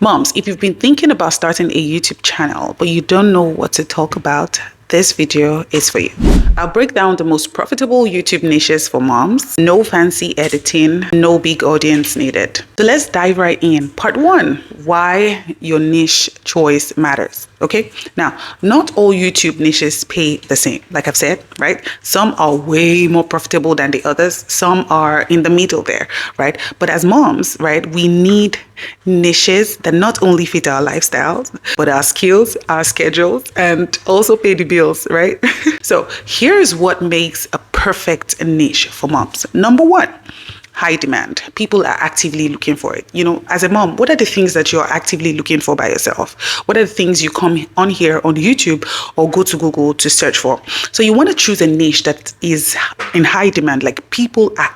Moms, if you've been thinking about starting a YouTube channel, but you don't know what to talk about, this video is for you. I'll break down the most profitable YouTube niches for moms. No fancy editing, no big audience needed. So let's dive right in. Part 1, why your niche choice matters. Okay, now not all YouTube niches pay the same, like I've said, right? Some are way more profitable than the others, some are in the middle there, right? But as moms, right, we need niches that not only fit our lifestyles, but our skills, our schedules, and also pay the bills, right? So here's what makes a perfect niche for moms. Number 1, high demand. People are actively looking for it. You know, as a mom, what are the things that you're actively looking for by yourself? What are the things you come on here on YouTube or go to Google to search for? So you want to choose a niche that is in high demand, like people are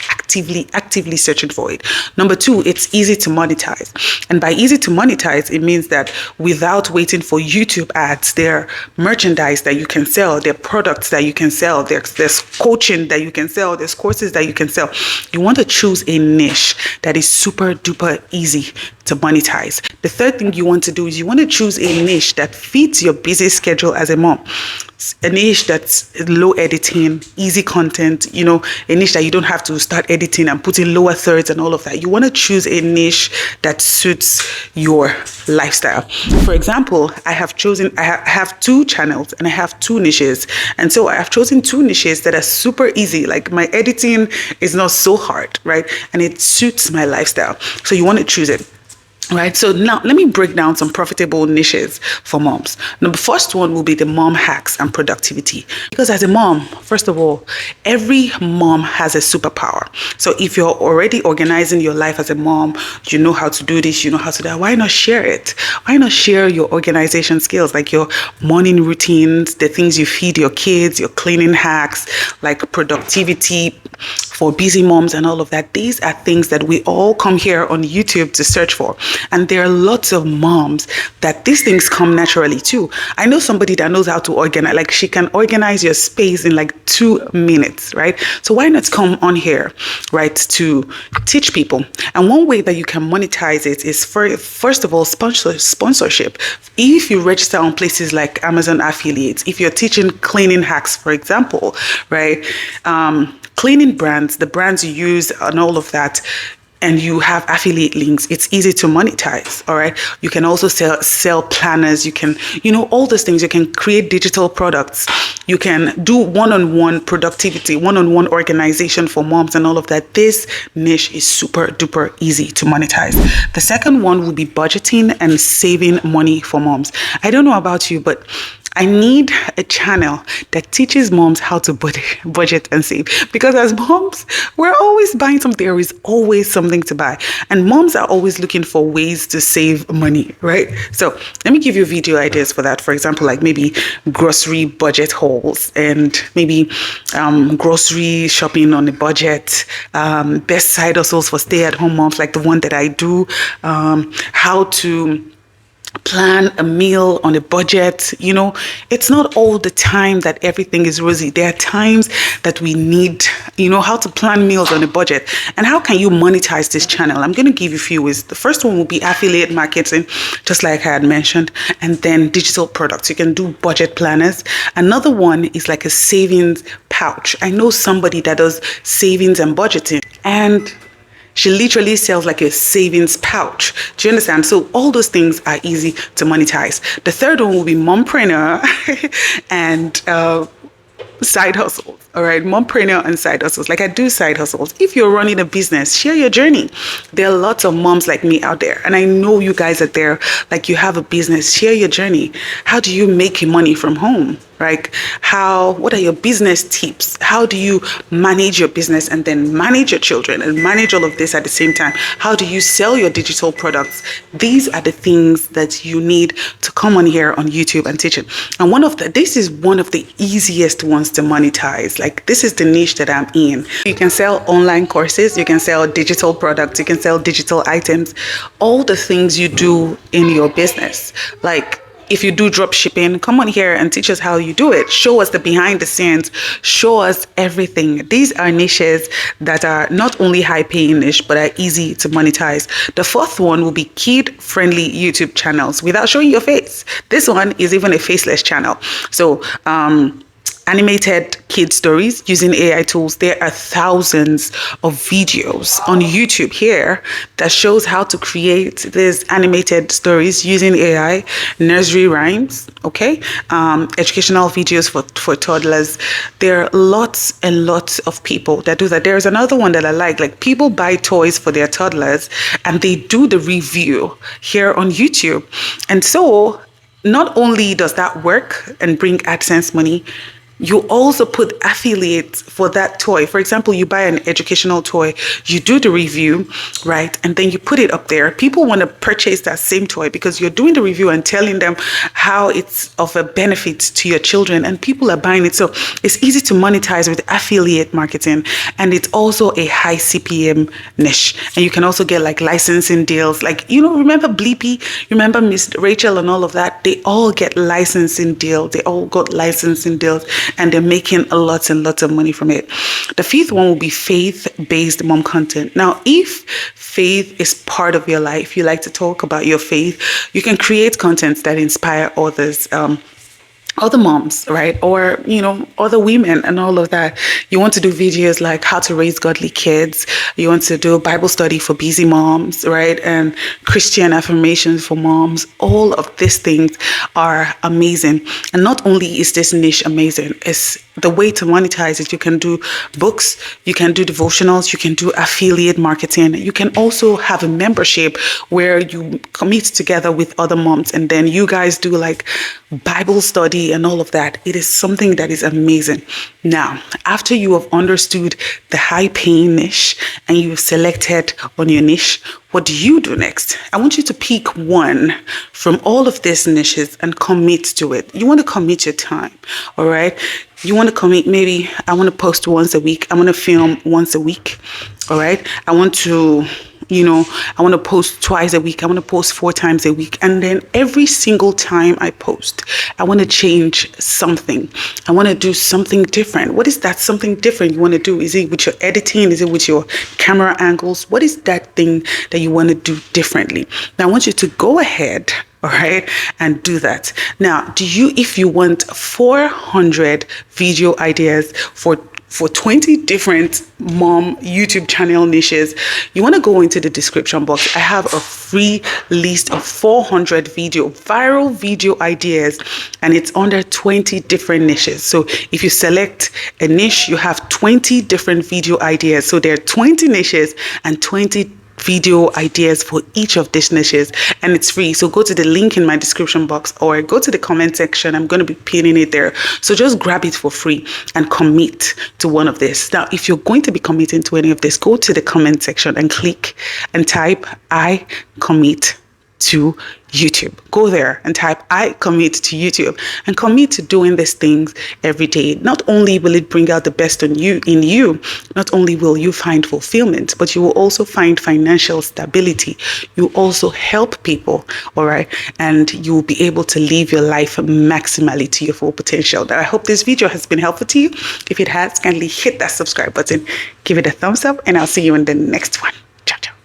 actively searching for it. Number 2, it's easy to monetize. And by easy to monetize, it means that without waiting for YouTube ads, there are merchandise that you can sell, there are products that you can sell, there's coaching that you can sell, there's courses that you can sell. You want to choose a niche that is super duper easy to monetize. The third thing you want to do is you want to choose a niche that fits your busy schedule as a mom. A niche that's low editing, easy content, you know, a niche that you don't have to start editing and put in lower thirds and all of that. You want to choose a niche that suits your lifestyle. For example, I have 2 channels and I have 2 niches. And so I have chosen 2 niches that are super easy. Like my editing is not so hard, right? And it suits my lifestyle. So you want to choose it. Right, so now let me break down some profitable niches for moms. Now, the first one will be the mom hacks and productivity. Because as a mom, first of all, every mom has a superpower. So if you're already organizing your life as a mom, you know how to do this, you know how to do that, why not share it? Why not share your organization skills, like your morning routines, the things you feed your kids, your cleaning hacks, like productivity for busy moms and all of that. These are things that we all come here on YouTube to search for. And there are lots of moms that these things come naturally too. I know somebody that knows how to organize, like she can organize your space in like 2 minutes, right? So why not come on here, right, to teach people? And one way that you can monetize it is first of all, sponsorship. If you register on places like Amazon affiliates, if you're teaching cleaning hacks, for example, right, cleaning brands, the brands you use and all of that, and you have affiliate links, it's easy to monetize. All right. You can also sell planners. You can, you know, all those things. You can create digital products. You can do one-on-one productivity, one-on-one organization for moms and all of that. This niche is super duper easy to monetize. The second one will be budgeting and saving money for moms. I don't know about you, but I need a channel that teaches moms how to budget and save, because as moms, we're always buying something. There is always something to buy, and moms are always looking for ways to save money, right? So let me give you video ideas for that. For example, like maybe grocery budget hauls and maybe grocery shopping on a budget, best side hustles for stay-at-home moms like the one that I do, how to plan a meal on a budget. You know, it's not all the time that everything is rosy. There are times that we need, you know, how to plan meals on a budget. And how can you monetize this channel? I'm going to give you a few ways. The first one will be affiliate marketing, just like I had mentioned, and then digital products. You can do budget planners. Another one is like a savings pouch. I know somebody that does savings and budgeting, and she literally sells like a savings pouch. Do you understand? So all those things are easy to monetize. The third one will be mompreneur and side hustles. All right, mompreneur and side hustles. Like I do side hustles. If you're running a business, share your journey. There are lots of moms like me out there, and I know you guys are there. Like you have a business, share your journey. How do you make your money from home? Right? What are your business tips? How do you manage your business and then manage your children and manage all of this at the same time? How do you sell your digital products? These are the things that you need to come on here on YouTube and teach it. And this is one of the easiest ones to monetize. Like this is the niche that I'm in. You can sell online courses, you can sell digital products, you can sell digital items, all the things you do in your business. Like if you do drop shipping, come on here and teach us how you do it. Show us the behind the scenes. Show us everything. These are niches that are not only high paying niche, but are easy to monetize. The fourth one will be kid friendly YouTube channels without showing your face. This one is even a faceless channel. So, animated kid stories using AI tools. There are thousands of videos on YouTube here that shows how to create these animated stories using AI, nursery rhymes, okay, educational videos for toddlers. There are lots and lots of people that do that. There's another one that I like people buy toys for their toddlers and they do the review here on YouTube. And so not only does that work and bring AdSense money, you also put affiliates for that toy. For example, you buy an educational toy, you do the review, right? And then you put it up there. People want to purchase that same toy because you're doing the review and telling them how it's of a benefit to your children, and people are buying it. So it's easy to monetize with affiliate marketing, and it's also a high CPM niche. And you can also get like licensing deals. Like, remember Bleepy? Remember Miss Rachel and all of that? They all get licensing deals. They all got licensing deals. And they're making a lot and lots of money from it. The fifth one will be faith-based mom content. Now, if faith is part of your life, you like to talk about your faith, you can create content that inspire others. Other moms, right? Or, other women and all of that. You want to do videos like how to raise godly kids. You want to do a Bible study for busy moms, right? And Christian affirmations for moms. All of these things are amazing. And not only is this niche amazing, it's the way to monetize it. You can do books, you can do devotionals, you can do affiliate marketing. You can also have a membership where you commit together with other moms and then you guys do like Bible study and all of that. It is something that is amazing. Now, after you have understood the high paying niche and you've selected on your niche, what do you do next? I want you to pick one from all of these niches and commit to it. You want to commit your time, all right? You want to commit, maybe I want to post once a week. I want to film once a week, all right? I want to post twice a week. I want to post 4 times a week. And then every single time I post, I want to change something. I want to do something different. What is that something different you want to do? Is it with your editing? Is it with your camera angles? What is that thing that you want to do differently? Now, I want you to go ahead, all right, and do that. Now, if you want 400 video ideas for 20 different mom YouTube channel niches, you want to go into the description box. I have a free list of 400 viral video ideas, and it's under 20 different niches. So if you select a niche, you have 20 different video ideas. So there are 20 niches and 20 video ideas for each of these niches, and it's free. So go to the link in my description box or go to the comment section. I'm going to be pinning it there. So just grab it for free and commit to one of this. Now, if you're going to be committing to any of this, go to the comment section and click and type I commit to YouTube. Go there and type I commit to YouTube and commit to doing these things every day. Not only will it bring out the best in you, not only will you find fulfillment, but you will also find financial stability. You also help people, all right? And you will be able to live your life maximally to your full potential. Now, I hope this video has been helpful to you. If it has, kindly hit that subscribe button, give it a thumbs up, and I'll see you in the next one. Ciao, ciao.